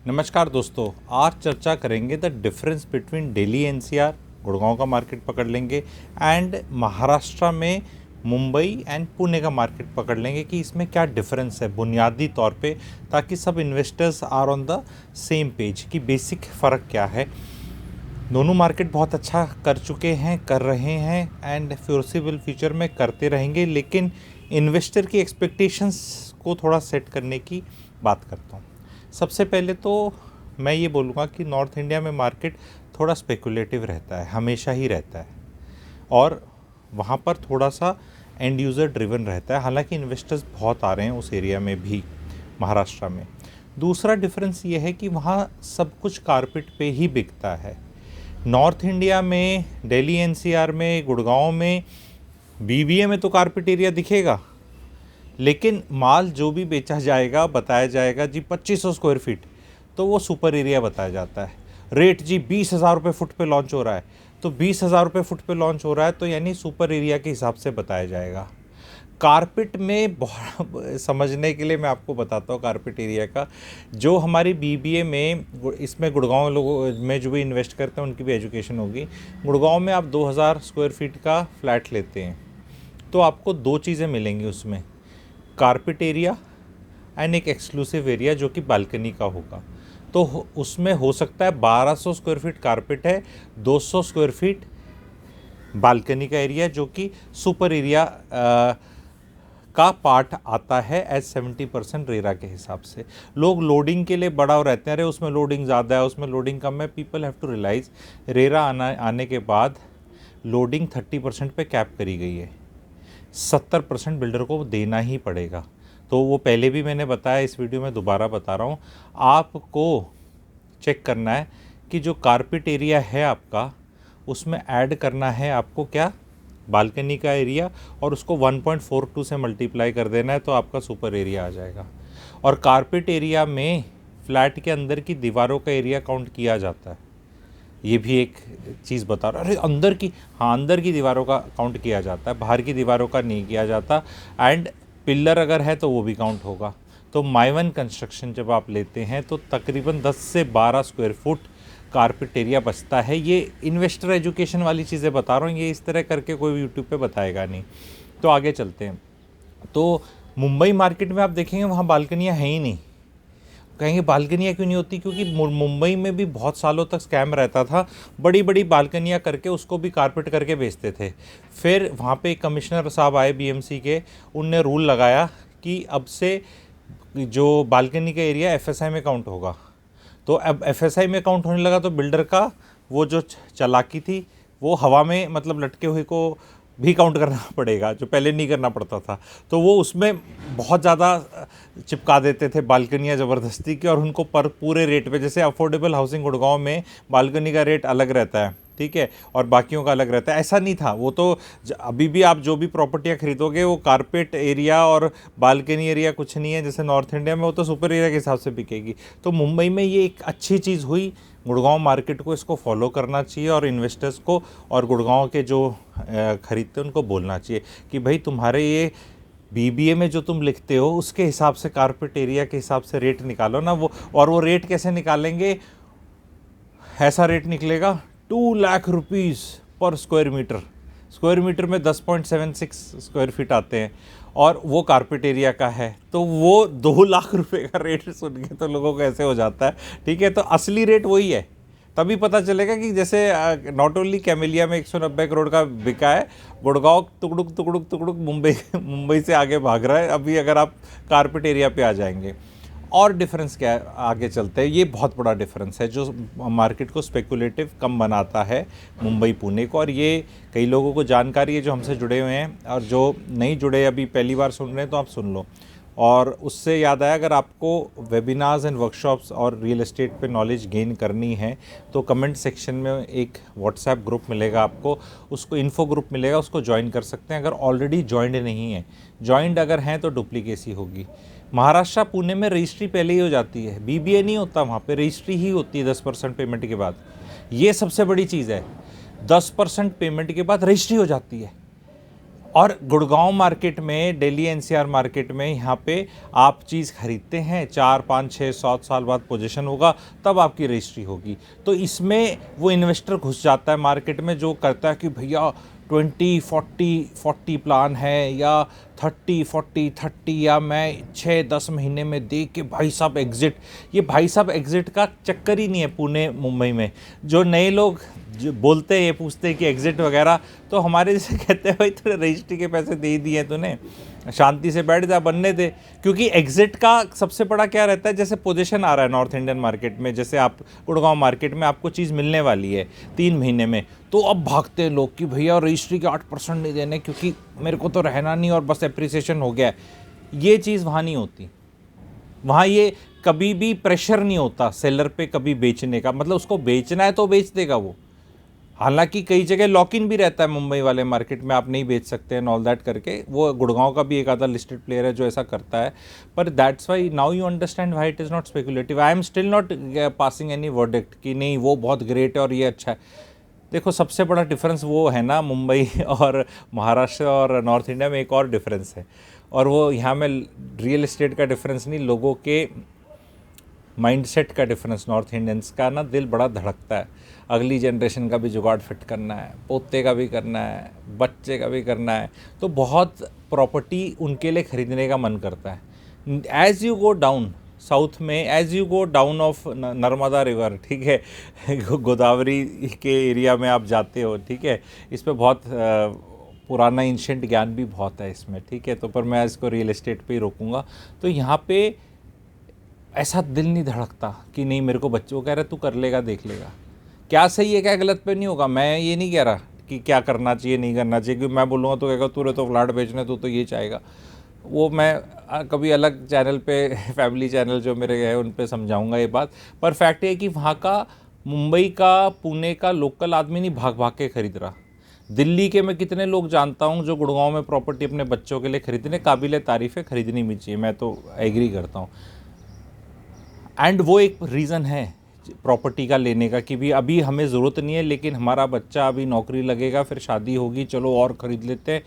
नमस्कार दोस्तों, आज चर्चा करेंगे the difference between Delhi NCR, Gurgaon का मार्केट पकड़ लेंगे एंड महाराष्ट्र में मुंबई एंड पुणे का मार्केट पकड़ लेंगे कि इसमें क्या डिफरेंस है बुनियादी तौर पे, ताकि सब investors are on the same page कि बेसिक फ़र्क क्या है। दोनों मार्केट बहुत अच्छा कर चुके हैं, कर रहे हैं एंड फोर्सिबल फ्यूचर में करते रहेंगे, लेकिन इन्वेस्टर की एक्सपेक्टेशंस को थोड़ा सेट करने की बात करता हूँ। सबसे पहले तो मैं ये बोलूँगा कि नॉर्थ इंडिया में मार्केट थोड़ा स्पेकुलेटिव रहता है, हमेशा ही रहता है, और वहाँ पर थोड़ा सा एंड यूज़र ड्रिवन रहता है। हालांकि इन्वेस्टर्स बहुत आ रहे हैं उस एरिया में भी, महाराष्ट्र में। दूसरा डिफरेंस ये है कि वहाँ सब कुछ कारपेट पे ही बिकता है। नॉर्थ इंडिया में, दिल्ली एनसीआर में, गुड़गांव में, बीबीए में तो कारपेट एरिया दिखेगा, लेकिन माल जो भी बेचा जाएगा, बताया जाएगा जी 2500 स्क्वायर फीट, तो वो सुपर एरिया बताया जाता है। रेट जी 20,000 रुपये फुट पे लॉन्च हो रहा है, तो 20,000 रुपये फुट पे लॉन्च हो रहा है तो यानी सुपर एरिया के हिसाब से बताया जाएगा। कारपेट में बहुत समझने के लिए मैं आपको बताता हूँ कारपेट एरिया का। जो हमारी बीबीए में, इसमें गुड़गांव लोगों में जो भी इन्वेस्ट करते हैं उनकी भी एजुकेशन होगी। गुड़गांव में आप 2000 स्क्वायर फीट का फ्लैट लेते हैं तो आपको दो चीज़ें मिलेंगी उसमें, कारपेट एरिया एंड एक एक्सक्लूसिव एरिया जो कि बालकनी का होगा। तो उसमें हो सकता है 1200 स्क्वायर फीट कारपेट है, 200 स्क्वायर फीट बालकनी का एरिया जो कि सुपर एरिया का पार्ट आता है एज 70% रेरा के हिसाब से। लोग लोडिंग के लिए बड़ा रहते हैं, अरे उसमें लोडिंग ज़्यादा है, उसमें लोडिंग कम है। People have to realise RERA आने के बाद लोडिंग 30% पे कैप करी गई है, 70% बिल्डर को देना ही पड़ेगा। तो वो पहले भी मैंने बताया, इस वीडियो में दोबारा बता रहा हूँ, आपको चेक करना है कि जो कारपेट एरिया है आपका, उसमें ऐड करना है आपको क्या, बालकनी का एरिया, और उसको 1.42 से मल्टीप्लाई कर देना है तो आपका सुपर एरिया आ जाएगा। और कारपेट एरिया में फ्लैट के अंदर की दीवारों का एरिया काउंट किया जाता है। ये भी एक चीज़ बता रहा, अरे अंदर की, हाँ अंदर की दीवारों का काउंट किया जाता है, बाहर की दीवारों का नहीं किया जाता। एंड पिलर अगर है तो वो भी काउंट होगा। तो माइवन कंस्ट्रक्शन जब आप लेते हैं तो तकरीबन 10 से 12 स्क्वायर फुट कारपेट एरिया बचता है। ये इन्वेस्टर एजुकेशन वाली चीज़ें बता रहा हूँ, ये इस तरह करके कोई यूट्यूब पे बताएगा नहीं। तो आगे चलते हैं। तो मुंबई मार्केट में आप देखेंगे वहाँ बालकनियाँ हैं ही नहीं। कहेंगे बालकनियाँ क्यों नहीं होती, क्योंकि मुंबई में भी बहुत सालों तक स्कैम रहता था, बड़ी बड़ी बालकनियाँ करके उसको भी कारपेट करके बेचते थे। फिर वहाँ पे एक कमिश्नर साहब आए बीएमसी के, उनने रूल लगाया कि अब से जो बालकनी का एरिया एफएसआई में काउंट होगा। तो अब एफएसआई में काउंट होने लगा तो बिल्डर का वो जो चालाकी थी वो हवा में, मतलब लटके हुए को भी काउंट करना पड़ेगा, जो पहले नहीं करना पड़ता था। तो वो उसमें बहुत ज़्यादा चिपका देते थे बालकनियाँ ज़बरदस्ती की, और उनको पर पूरे रेट पे, जैसे अफोर्डेबल हाउसिंग गुड़गांव में बालकनी का रेट अलग रहता है, ठीक है, और बाकियों का अलग रहता है, ऐसा नहीं था। वो तो अभी भी आप जो भी प्रॉपर्टियाँ खरीदोगे वो कारपेट एरिया और बालकनी एरिया कुछ नहीं है जैसे नॉर्थ इंडिया में, वो तो सुपर एरिया के हिसाब से बिकेगी। तो मुंबई में ये एक अच्छी चीज़ हुई, गुड़गांव मार्केट को इसको फॉलो करना चाहिए, और इन्वेस्टर्स को और गुड़गांव के जो खरीदते हैं उनको बोलना चाहिए कि भाई तुम्हारे ये बीबीए में जो तुम लिखते हो उसके हिसाब से कारपेट एरिया के हिसाब से रेट निकालो ना। वो, और वो रेट कैसे निकालेंगे, ऐसा रेट निकलेगा 2 लाख रुपीज़ पर स्क्वायर मीटर में 10.76 स्क्वायर फीट आते हैं, और वो कारपेट एरिया का है। तो वो 2 लाख रुपए का रेट सुन के तो लोगों को ऐसे हो जाता है, ठीक है। तो असली रेट वही है, तभी पता चलेगा कि जैसे नॉट ओनली कैमेलिया में 190 करोड़ का बिका है, गुड़गांव तुकड़ुक तुकड़ुक तुकड़ुक मुंबई से आगे भाग रहा है अभी, अगर आप कारपेट एरिया पे आ जाएंगे। और डिफरेंस क्या है, आगे चलते हैं, ये बहुत बड़ा डिफरेंस है जो मार्केट को स्पेकुलेटिव कम बनाता है मुंबई पुणे को। और ये कई लोगों को जानकारी है जो हमसे जुड़े हुए हैं, और जो नहीं जुड़े अभी पहली बार सुन रहे हैं तो आप सुन लो। और उससे याद आया, अगर आपको वेबिनार्स एंड वर्कशॉप्स और रियल एस्टेट पे नॉलेज गेन करनी है तो कमेंट सेक्शन में एक व्हाट्सएप ग्रुप मिलेगा आपको, उसको इन्फो ग्रुप मिलेगा, उसको ज्वाइन कर सकते हैं अगर ऑलरेडी ज्वाइंड नहीं है। ज्वाइंड अगर हैं तो डुप्लीकेसी होगी। महाराष्ट्र पुणे में रजिस्ट्री पहले ही हो जाती है, बीबीए नहीं होता, वहाँ पे रजिस्ट्री ही होती है 10% पेमेंट के बाद। ये सबसे बड़ी चीज़ है, 10% पेमेंट के बाद रजिस्ट्री हो जाती है। और गुड़गांव मार्केट में, दिल्ली एनसीआर मार्केट में, यहाँ पे आप चीज़ खरीदते हैं, 4 5 6 7 साल बाद पोजीशन होगा, तब आपकी रजिस्ट्री होगी। तो इसमें वो इन्वेस्टर घुस जाता है मार्केट में, जो करता है कि भैया 20 40 प्लान है, या 30 40 30, या मैं 6 10 महीने में दे के भाई साहब एग्ज़िट। ये भाई साहब एग्ज़िट का चक्कर ही नहीं है पुणे मुंबई में। जो नए लोग जो बोलते हैं, ये पूछते हैं कि एग्ज़िट वगैरह, तो हमारे जैसे कहते हैं भाई थोड़े रजिस्ट्री के पैसे दे ही दिए तूने, शांति से बैठ जा, बनने दे। क्योंकि एग्ज़िट का सबसे बड़ा क्या रहता है, जैसे पोजीशन आ रहा है नॉर्थ इंडियन मार्केट में, जैसे आप गुड़गांव मार्केट में आपको चीज़ मिलने वाली है 3 महीने में, तो अब भागते हैं लोग कि भैया रजिस्ट्री के 8% नहीं देने, क्योंकि मेरे को तो रहना नहीं और बस एप्रिसिएशन हो गया है। ये चीज़ वहाँ नहीं होती। वहाँ ये कभी भी प्रेशर नहीं होता सेलर पे कभी बेचने का, मतलब उसको बेचना है तो बेच देगा वो। हालांकि कई जगह लॉक इन भी रहता है मुंबई वाले मार्केट में, आप नहीं बेच सकते हैं ऑल दैट करके। वो गुड़गांव का भी एक आधा लिस्टेड प्लेयर है जो ऐसा करता है। पर that's why now you understand why it is not speculative. I am still not passing any verdict कि नहीं वो बहुत ग्रेट है और ये अच्छा है। देखो सबसे बड़ा डिफरेंस वो है ना, मुंबई और महाराष्ट्र और नॉर्थ इंडिया में एक और डिफरेंस है, और वो यहाँ में रियल एस्टेट का डिफरेंस नहीं, लोगों के माइंडसेट का डिफरेंस। नॉर्थ इंडियंस का ना दिल बड़ा धड़कता है, अगली जनरेशन का भी जुगाड़ फिट करना है, पोते का भी करना है, बच्चे का भी करना है, तो बहुत प्रॉपर्टी उनके लिए ख़रीदने का मन करता है। As you go down south में, as you go down of Narmada river, ठीक है, गोदावरी के एरिया में आप जाते हो, ठीक है, इस पर बहुत पुराना एंशिएंट ज्ञान भी बहुत है इसमें, ठीक है। तो पर मैं इसको रियल एस्टेट पे ही रोकूंगा। तो यहाँ पे ऐसा दिल नहीं धड़कता कि नहीं मेरे को बच्चों कह रहे तू कर लेगा, देख लेगा, क्या सही है क्या गलत पे नहीं होगा। मैं ये नहीं कह रहा कि क्या करना चाहिए नहीं करना चाहिए, क्योंकि मैं बोलूँगा तो कहेगा तू तो फ्लैट बेचने, तू तो ये चाहेगा। वो मैं कभी अलग चैनल पे फैमिली चैनल जो मेरे है उन पे समझाऊंगा ये बात। पर फैक्ट है कि वहाँ का, मुंबई का, पुणे का लोकल आदमी नहीं भाग भाग के खरीद रहा। दिल्ली के मैं कितने लोग जानता हूँ जो गुड़गांव में प्रॉपर्टी अपने बच्चों के लिए खरीदने काबिल तारीफ़ है, खरीदनी भी चाहिए, मैं तो एग्री करता हूँ। एंड वो एक रीज़न है प्रॉपर्टी का लेने का कि भी अभी हमें ज़रूरत नहीं है, लेकिन हमारा बच्चा अभी नौकरी लगेगा, फिर शादी होगी, चलो और ख़रीद लेते हैं,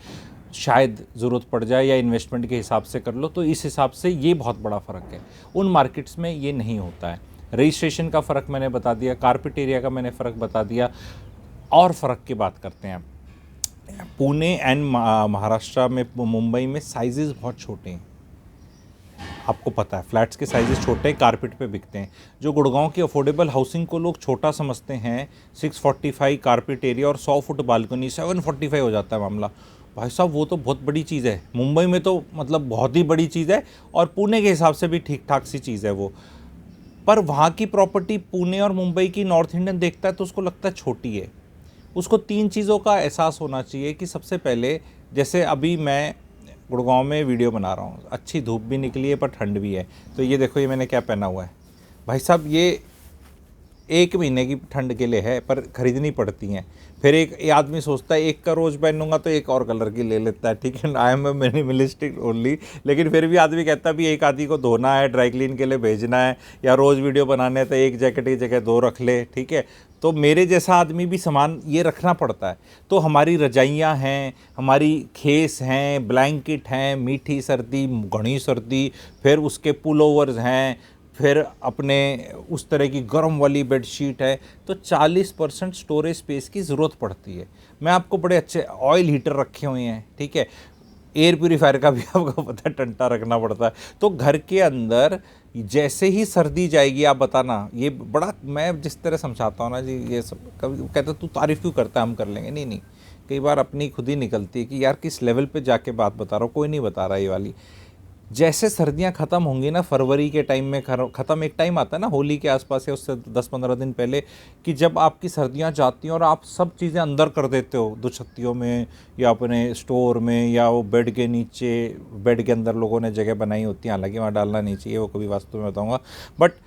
शायद ज़रूरत पड़ जाए, या इन्वेस्टमेंट के हिसाब से कर लो। तो इस हिसाब से ये बहुत बड़ा फ़र्क है। उन मार्केट्स में ये नहीं होता है। रजिस्ट्रेशन का फ़र्क मैंने बता दिया, कारपेट एरिया का मैंने फ़र्क बता दिया। और फ़र्क की बात करते हैं, पुणे एंड महाराष्ट्र में, मुंबई में साइजेज़ बहुत छोटे हैं। आपको पता है फ्लैट्स के साइजेस छोटे कारपेट पे बिकते हैं। जो गुड़गांव की अफोर्डेबल हाउसिंग को लोग छोटा समझते हैं, 645 कारपेट एरिया और 100 फुट बालकनी, 745 हो जाता है मामला। भाई साहब वो तो बहुत बड़ी चीज़ है, मुंबई में तो मतलब बहुत ही बड़ी चीज़ है, और पुणे के हिसाब से भी ठीक ठाक सी चीज़ है वो। पर वहाँ की प्रॉपर्टी पुणे और मुंबई की नॉर्थ इंडियन देखता है तो उसको लगता है छोटी है। उसको 3 चीज़ों का एहसास होना चाहिए कि सबसे पहले, जैसे अभी मैं गुड़गांव में वीडियो बना रहा हूँ, अच्छी धूप भी निकली है पर ठंड भी है, तो ये देखो ये मैंने क्या पहना हुआ है भाई साहब, ये 1 महीने की ठंड के लिए है पर ख़रीदनी पड़ती हैं। फिर एक आदमी सोचता है एक का रोज़ पहनूंगा तो एक और कलर की ले लेता है, ठीक है, आई एम मिनिमलिस्टिक ओनली। लेकिन फिर भी आदमी कहता है भी एक आदमी को धोना है, ड्राई क्लीन के लिए भेजना है, या रोज़ वीडियो बनाने तो एक जैकेट की जगह 2 रख ले, ठीक है। तो मेरे जैसा आदमी भी सामान ये रखना पड़ता है। तो हमारी रजाइयाँ हैं, हमारी खेस हैं, ब्लैंकेट हैं, मीठी सर्दी, घनी सर्दी, फिर उसके पुलोवर्स हैं, फिर अपने उस तरह की गर्म वाली बेडशीट है। तो 40% स्टोरेज स्पेस की ज़रूरत पड़ती है। मैं आपको बड़े अच्छे ऑयल हीटर रखे हुए हैं, ठीक है, एयर प्यूरीफायर का भी आपको पता है टंटा रखना पड़ता है। तो घर के अंदर जैसे ही सर्दी जाएगी, आप बताना, ये बड़ा मैं जिस तरह समझाता हूँ ना जी, ये सब कभी कहता तू तारीफ़ क्यों करता है, हम कर लेंगे, नहीं नहीं, कई बार अपनी खुद ही निकलती है कि यार किस लेवल पे जाके बात बता रहा हूँ, कोई नहीं बता रहा ये वाली। जैसे सर्दियां ख़त्म होंगी ना, फरवरी के टाइम में ख़त्म, एक टाइम आता है ना होली के आसपास या उससे 10-15 दिन पहले, कि जब आपकी सर्दियां जाती हैं और आप सब चीज़ें अंदर कर देते हो, दुछत्तियों में या अपने स्टोर में, या वो बेड के नीचे, बेड के अंदर लोगों ने जगह बनाई होती है, हालांकि वहाँ डालना नहीं चाहिए, वो कभी वास्तव में बताऊँगा। बट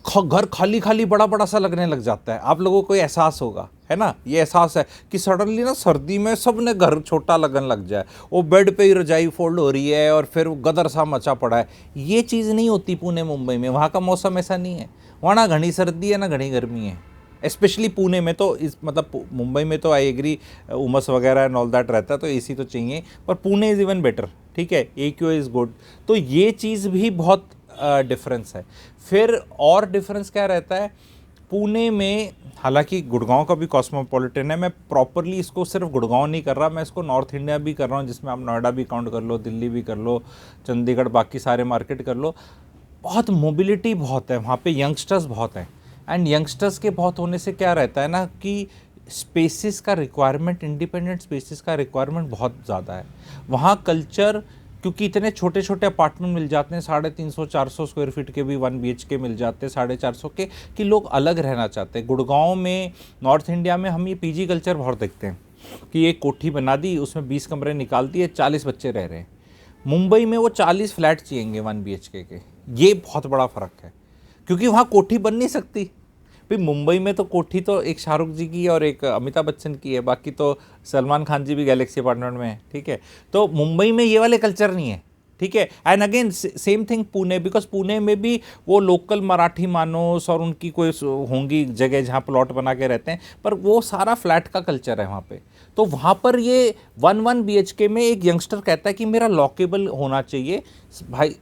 घर खाली खाली बड़ा बड़ा सा लगने लग जाता है, आप लोगों को एहसास होगा, है ना, ये एहसास है कि सडनली ना सर्दी में सब ने घर छोटा लगने लग जाए, वो बेड पे ही रजाई फोल्ड हो रही है और फिर गदर सा मचा पड़ा है। ये चीज़ नहीं होती पुणे मुंबई में, वहाँ का मौसम ऐसा नहीं है, वहाँ ना घनी सर्दी है ना घनी गर्मी है, स्पेशली पुणे में तो इस मतलब मुंबई में तो आई एग्री उमस वगैरह एंड ऑल दैट रहता है तो एसी तो चाहिए, पर पुणे इज़ इवन बेटर, ठीक है, AQI इज़ गुड। तो ये चीज़ भी बहुत डिफरेंस है। फिर और डिफरेंस क्या रहता है पुणे में, हालांकि गुड़गांव का भी कॉस्मोपॉलिटन है, मैं प्रॉपरली इसको सिर्फ गुड़गांव नहीं कर रहा, मैं इसको नॉर्थ इंडिया भी कर रहा हूँ, जिसमें आप नोएडा भी काउंट कर लो, दिल्ली भी कर लो, चंडीगढ़, बाकी सारे मार्केट कर लो। बहुत मोबिलिटी बहुत है वहाँ पे, यंगस्टर्स बहुत हैं, एंड यंगस्टर्स के बहुत होने से क्या रहता है ना कि स्पेसिस का रिक्वायरमेंट, इंडिपेंडेंट स्पेसिस का रिक्वायरमेंट बहुत ज़्यादा है वहाँ। कल्चर, क्योंकि इतने छोटे छोटे अपार्टमेंट मिल जाते हैं, 350-400 स्क्वायर फीट के भी 1 BHK मिल जाते हैं, 450 के, कि लोग अलग रहना चाहते हैं। गुड़गांव में, नॉर्थ इंडिया में हम ये PG कल्चर बहुत देखते हैं कि एक कोठी बना दी, उसमें 20 कमरे निकाल दिए, 40 बच्चे रह रहे हैं। मुंबई में वो 40 फ्लैट चाहिएंगे 1 BHK के। ये बहुत बड़ा फ़र्क है, क्योंकि वहाँ कोठी बन नहीं सकती भाई। मुंबई में तो कोठी तो एक शाहरुख जी की और एक अमिताभ बच्चन की है, बाकी तो सलमान खान जी भी गैलेक्सी अपार्टमेंट में है, ठीक है। तो मुंबई में ये वाले कल्चर नहीं है, ठीक है। And again same thing Pune, because Pune में भी वो लोकल मराठी मानोस और उनकी कोई होंगी जगह जहाँ प्लॉट बना के रहते हैं, पर वो सारा फ्लैट का कल्चर है वहाँ पे। तो वहाँ पर ये 1 BHK में एक यंगस्टर कहता है कि मेरा लॉकेबल होना चाहिए भाई,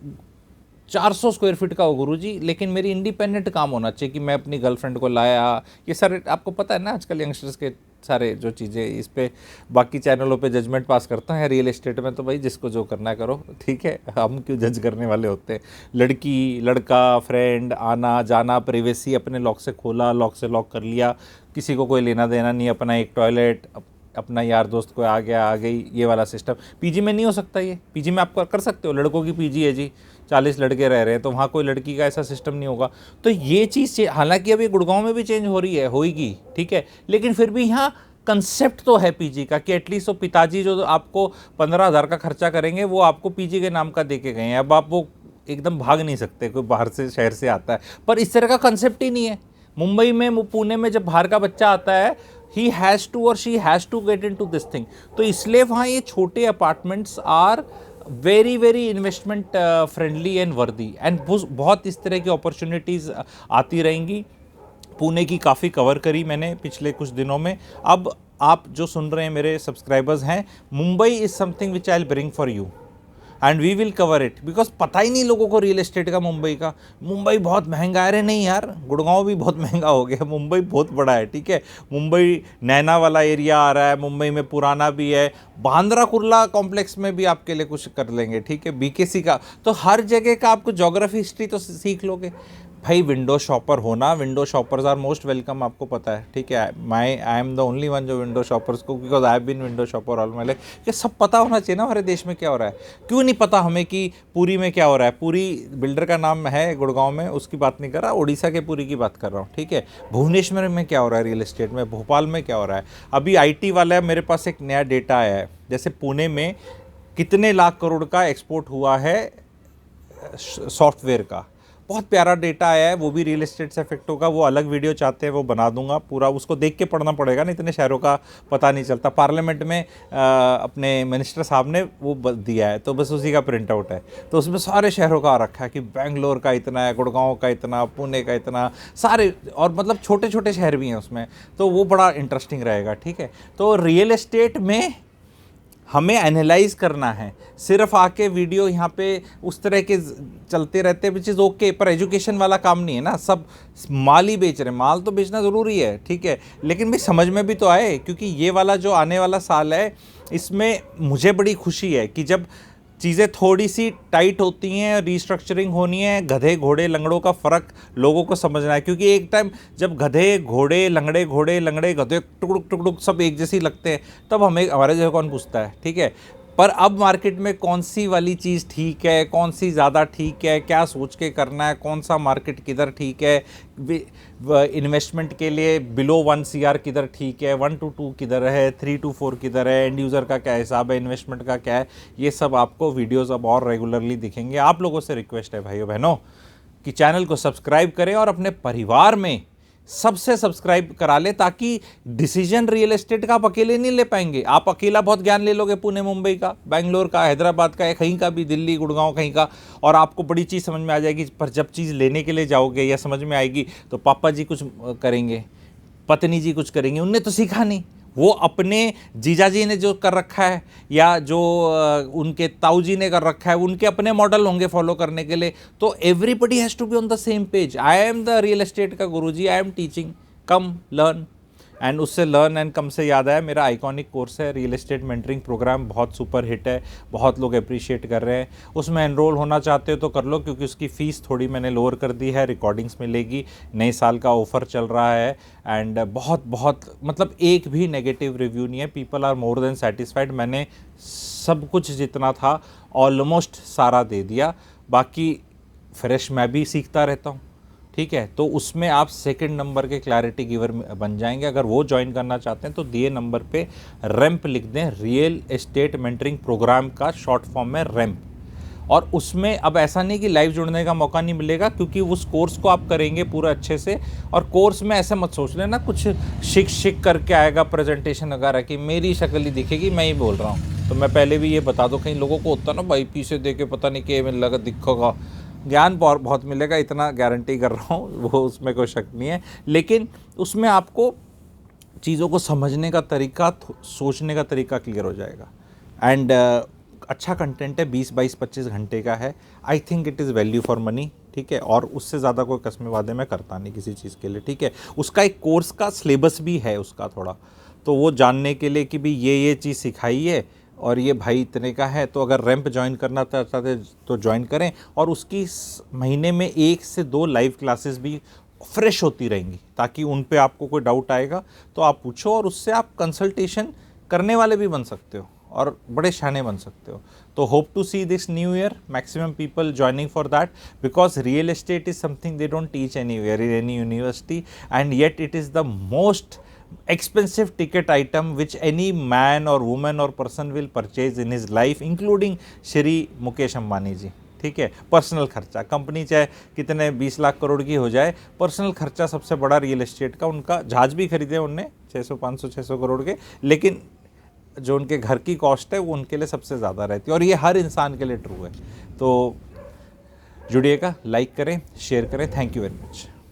400 स्क्वायर फीट का हो गुरुजी, लेकिन मेरी इंडिपेंडेंट काम होना चाहिए कि मैं अपनी गर्लफ्रेंड को लाया। ये सारे आपको पता है ना, आजकल यंगस्टर्स के सारे जो चीज़ें, इस पे बाकी चैनलों पे जजमेंट पास करता है। रियल एस्टेट में तो भाई जिसको जो करना है करो, ठीक है, हम क्यों जज करने वाले होते हैं। लड़की लड़का फ्रेंड आना जाना, प्राइवेसी अपने लॉक से खोला, लॉक से लॉक कर लिया, किसी को कोई लेना देना नहीं, अपना एक टॉयलेट, अपना यार दोस्त को आ गया आ गई, ये वाला सिस्टम। PG में नहीं हो सकता ये। PG में आप कर सकते हो, लड़कों की PG है जी, 40 लड़के रह रहे हैं, तो वहाँ कोई लड़की का ऐसा सिस्टम नहीं होगा। तो ये चीज़, हालांकि अभी गुड़गांव में भी चेंज हो रही है, होगी, ठीक है, लेकिन फिर भी यहाँ कंसेप्ट तो है PG का कि एटलीस्ट वो पिताजी जो आपको 15,000 का खर्चा करेंगे वो आपको PG के नाम का दे के गए हैं। अब आप वो एकदम भाग नहीं सकते, कोई बाहर से शहर से आता है, पर इस तरह का कंसेप्ट ही नहीं है। मुंबई में, पुणे में जब बाहर का बच्चा आता है, ही हैज़ टू और she has to get into this thing. तो इसलिए वहाँ ये छोटे apartments are very very investment friendly and worthy, and बहुत इस तरह की अपॉर्चुनिटीज़ आती रहेंगी। पुणे की काफ़ी कवर करी मैंने पिछले कुछ दिनों में। अब आप जो सुन रहे हैं मेरे सब्सक्राइबर्स हैं, Mumbai is something which I will bring for you and we will cover it, because पता ही नहीं लोगों को रियल एस्टेट का मुंबई का। मुंबई बहुत महंगा है, अरे नहीं यार, गुड़गांव भी बहुत महंगा हो गया, मुंबई बहुत बड़ा है, ठीक है। मुंबई नैना वाला एरिया आ रहा है, मुंबई में पुराना भी है, बांद्रा कुर्ला कॉम्प्लेक्स में भी आपके लिए कुछ कर लेंगे, ठीक है, BKC का। तो हर जगह का आपको ज्योग्राफी हिस्ट्री तो सीख लोगे भाई। विंडो शॉपर होना, window shoppers are most welcome, आपको पता है, ठीक है। I am the only one जो विंडो शॉपर्स को, because I have been window shopper all my life. ये सब पता होना चाहिए ना हमारे देश में क्या हो रहा है। क्यों नहीं पता हमें कि पुरी में क्या हो रहा है। पुरी बिल्डर का नाम है गुड़गांव में, उसकी बात नहीं कर रहा, उड़ीसा के पुरी की बात कर रहा हूँ, ठीक है। भुवनेश्वर में क्या हो रहा है रियल एस्टेट में, भोपाल में क्या हो रहा है। अभी IT वाला है, मेरे पास एक नया डेटा आया है, जैसे पुणे में कितने लाख करोड़ का एक्सपोर्ट हुआ है सॉफ्टवेयर का, बहुत प्यारा डेटा आया है। वो भी रियल एस्टेट से इफेक्ट होगा, वो अलग वीडियो चाहते हैं वो बना दूंगा पूरा, उसको देख के पढ़ना पड़ेगा ना, इतने शहरों का पता नहीं चलता। पार्लियामेंट में अपने मिनिस्टर साहब ने वो दिया है, तो बस उसी का प्रिंट आउट है, तो उसमें सारे शहरों का आ रखा है कि बेंगलोर का इतना है, गुड़गांव का इतना, पुणे का इतना, सारे, और मतलब छोटे छोटे शहर भी हैं उसमें, तो वो बड़ा इंटरेस्टिंग रहेगा, ठीक है। तो रियल एस्टेट में हमें एनालाइज करना है, सिर्फ आके वीडियो यहाँ पे उस तरह के चलते रहते हैं, विच इज़ ओके, पर एजुकेशन वाला काम नहीं है ना। सब माल ही बेच रहे हैं, माल तो बेचना ज़रूरी है, ठीक है, लेकिन भाई समझ में भी तो आए, क्योंकि ये वाला जो आने वाला साल है, इसमें मुझे बड़ी खुशी है कि जब चीज़ें थोड़ी सी टाइट होती हैं, रीस्ट्रक्चरिंग होनी है, गधे घोड़े लंगड़ों का फ़र्क लोगों को समझना है। क्योंकि एक टाइम जब गधे घोड़े लंगड़े गधे टुकड़ुक टुकड़ुक सब एक जैसे ही लगते हैं, तब हमें हमारे जगह कौन पूछता है, ठीक है। पर अब मार्केट में कौन सी वाली चीज़ ठीक है, कौन सी ज़्यादा ठीक है, क्या सोच के करना है, कौन सा मार्केट किधर ठीक है, इन्वेस्टमेंट के लिए बिलो 1 CR किधर ठीक है, 1 to 2 किधर है, 3 to 4 किधर है, एंड यूज़र का क्या हिसाब है, इन्वेस्टमेंट का क्या है, ये सब आपको वीडियोस अब और रेगुलरली दिखेंगे। आप लोगों से रिक्वेस्ट है भाइयों बहनों कि चैनल को सब्सक्राइब करें और अपने परिवार में सबसे सब्सक्राइब करा ले, ताकि डिसीजन रियल एस्टेट का आप अकेले नहीं ले पाएंगे। आप अकेला बहुत ज्ञान ले लोगे पुणे मुंबई का, बेंगलोर का, हैदराबाद का, या कहीं का भी, दिल्ली गुड़गांव कहीं का, और आपको बड़ी चीज़ समझ में आ जाएगी, पर जब चीज़ लेने के लिए जाओगे या समझ में आएगी तो पापा जी कुछ करेंगे, पत्नी जी कुछ करेंगी, उनने तो सीखा नहीं, वो अपने जीजा जी ने जो कर रखा है या जो उनके ताऊ जी ने कर रखा है, उनके अपने मॉडल होंगे फॉलो करने के लिए। तो everybody has to be on the same page. I am the real estate का guruji, I am teaching, come learn. And उससे लर्न एंड कम से याद आया, मेरा आइकॉनिक कोर्स है रियल एस्टेट मेंटरिंग प्रोग्राम, बहुत सुपर हिट है, बहुत लोग अप्रिशिएट कर रहे हैं। उसमें एनरोल होना चाहते हो तो कर लो, क्योंकि उसकी फ़ीस थोड़ी मैंने लोअर कर दी है, रिकॉर्डिंग्स मिलेगी, नए साल का ऑफर चल रहा है। एंड बहुत बहुत मतलब एक भी नेगेटिव रिव्यू नहीं है, people are more than satisfied. मैंने सब कुछ जितना था ऑलमोस्ट सारा दे दिया, बाकी फ्रेश मैं भी सीखता रहता हूँ, ठीक है। तो उसमें आप सेकंड नंबर के क्लैरिटी गिवर बन जाएंगे। अगर वो ज्वाइन करना चाहते हैं तो दिए नंबर पे रैम्प लिख दें, रियल एस्टेट मेंटरिंग प्रोग्राम का शॉर्ट फॉर्म में रैम्प। और उसमें अब ऐसा नहीं कि लाइव जुड़ने का मौका नहीं मिलेगा, क्योंकि उस कोर्स को आप करेंगे पूरा अच्छे से। और कोर्स में ऐसे मत सोच लेना कुछ शिक शिक करके आएगा प्रेजेंटेशन वगैरह की, मेरी शक्ल ही दिखेगी, मैं ही बोल रहा हूँ। तो मैं पहले भी ये बता दूँ, कहीं लोगों को होता ना भाई पीछे दे के पता नहीं क्या मिल लगा दिखेगा, ज्ञान बहुत मिलेगा, इतना गारंटी कर रहा हूँ, वो उसमें कोई शक नहीं है। लेकिन उसमें आपको चीज़ों को समझने का तरीका, सोचने का तरीका क्लियर हो जाएगा। एंड अच्छा कंटेंट है, 20-22-25 घंटे का है। I think it is value for money, ठीक है। और उससे ज़्यादा कोई कसमें वादे मैं करता नहीं किसी चीज़ के लिए, ठीक है। उसका एक कोर्स का सिलेबस भी है उसका थोड़ा, तो वो जानने के लिए कि भी ये चीज़ सिखाई है और ये भाई इतने का है। तो अगर रैंप ज्वाइन करना चाहते तो ज्वाइन करें। और उसकी महीने में 1 से 2 लाइव क्लासेस भी फ्रेश होती रहेंगी, ताकि उन पे आपको कोई डाउट आएगा तो आप पूछो, और उससे आप कंसल्टेशन करने वाले भी बन सकते हो और बड़े शाने बन सकते हो। तो hope to see this new year maximum people joining for that, because real estate is something they don't teach anywhere in any university, and yet it is the most expensive ticket item which any man or woman or person will purchase in his life, including Shri Mukesh Ambani ji, ठीक है। Personal खर्चा, company चाहे कितने 20 लाख करोड़ की हो जाए, personal खर्चा सबसे बड़ा रियल एस्टेट का। उनका जहाज भी खरीदे उनने 600-500-600 करोड़ के, लेकिन जो उनके घर की कॉस्ट है वो उनके लिए सबसे ज़्यादा रहती है, और ये हर इंसान के लिए ट्रू है। तो जुड़िएगा, लाइक करें, शेयर करें। Thank you very much.